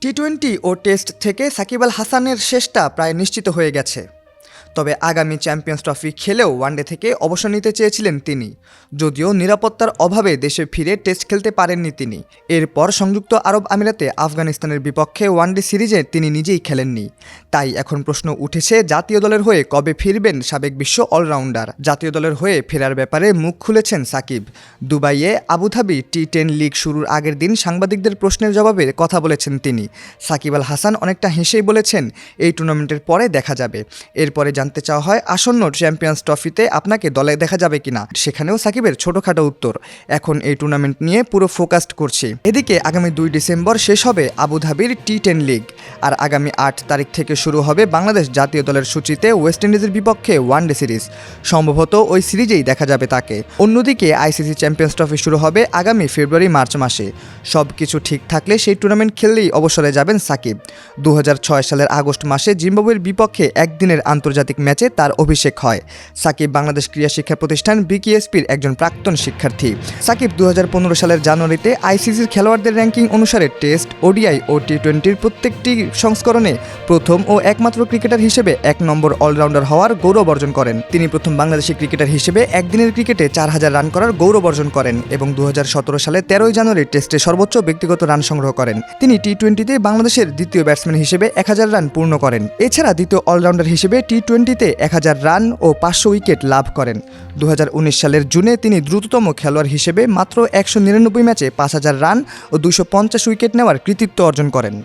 টি-20 ও test থেকে সাকিব আল হাসানের শেষটা প্রায় নিশ্চিত হয়ে গেছে। তবে আগামী চ্যাম্পিয়ন্স ট্রফি খেলেও ওয়ানডে থেকে অবসর নিতে চেয়েছিলেন তিনি, যদিও নিরাপত্তার অভাবে দেশে ফিরে টেস্ট খেলতে পারেননি তিনি। এরপর সংযুক্ত আরব আমিরাতে আফগানিস্তানের বিপক্ষে ওয়ানডে সিরিজে তিনি নিজেই খেলেননি। তাই এখন প্রশ্ন উঠেছে জাতীয় দলের হয়ে কবে ফিরবেন সাবেক বিশ্ব অলরাউন্ডার। জাতীয় দলের হয়ে ফেরার ব্যাপারে মুখ খুলেছেন সাকিব। দুবাইয়ে আবুধাবি টি10 লিগ শুরুর আগের দিন সাংবাদিকদের প্রশ্নের জবাবে কথা বলেছেন তিনি। সাকিব আল হাসান অনেকটা হেসেই বলেছেন, এই টুর্নামেন্টের পরে দেখা যাবে। এরপরে জানতে চাওয়া হয় আসন্ন চ্যাম্পিয়ন্স ট্রফিতে আপনাকে দলে দেখা যাবে কিনা। সেখানেও সাকিবের ছোটখাটো উত্তর, এখন এই টুর্নামেন্ট নিয়ে পুরো ফোকাসড করছি। এদিকে আগামী 2 ডিসেম্বর শেষ হবে আবুধাবির টি10 লিগ, আর আগামী 8 তারিখ থেকে শুরু হবে বাংলাদেশ জাতীয় দলের সূচিতে ওয়েস্ট ইন্ডিজের বিপক্ষে ওয়ানডে সিরিজ। সম্ভবত ওই সিরিজেই দেখা যাবে তাকে। অন্যদিকে আইসিসি চ্যাম্পিয়ন্স ট্রফি শুরু হবে আগামী ফেব্রুয়ারি-মার্চ মাসে। সব কিছু ঠিক থাকলে সেই টুর্নামেন্ট খেললেই অবসরে যাবেন সাকিব। 2006 সালের আগস্ট মাসে জিম্বাবুয়ের বিপক্ষে একদিনের আন্তর্জাতিক ম্যাচে তার অভিষেক হয়। সাকিব বাংলাদেশ ক্রীড়া শিক্ষা প্রতিষ্ঠান বিকেএসপির একজন প্রাক্তন শিক্ষার্থী। সাকিব 2015 সালের জানুয়ারিতে আইসিসির খেলোয়াড়দের র্যাঙ্কিং অনুসারে টেস্ট, ওডিআই ও টি20-র প্রত্যেকটি সংস্করণে প্রথম ও একমাত্র ক্রিকেটার হিসেবে 1 নম্বর অলরাউন্ডার হওয়ার গৌরব অর্জন করেন। তিনি প্রথম বাংলাদেশি ক্রিকেটার হিসেবে একদিনের ক্রিকেটে 4000 রান করার গৌরব অর্জন করেন এবং 2017 সালে 13 জানুয়ারি টেস্টে সর্বোচ্চ ব্যক্তিগত রান সংগ্রহ করেন। তিনি টি20-তে বাংলাদেশের দ্বিতীয় ব্যাটসম্যান হিসেবে 1000 রান পূর্ণ করেন। এছাড়া দ্বিতীয় অলরাউন্ডার হিসেবে টি20-তে 1000 রান ও 500 উইকেট লাভ করেন। 2019 সালের জুনে তিনি দ্রুততম খেলোয়াড় হিসেবে মাত্র 199 ম্যাচে 5000 রান ও 250 উইকেট নেওয়ার কৃতিত্ব অর্জন করেন।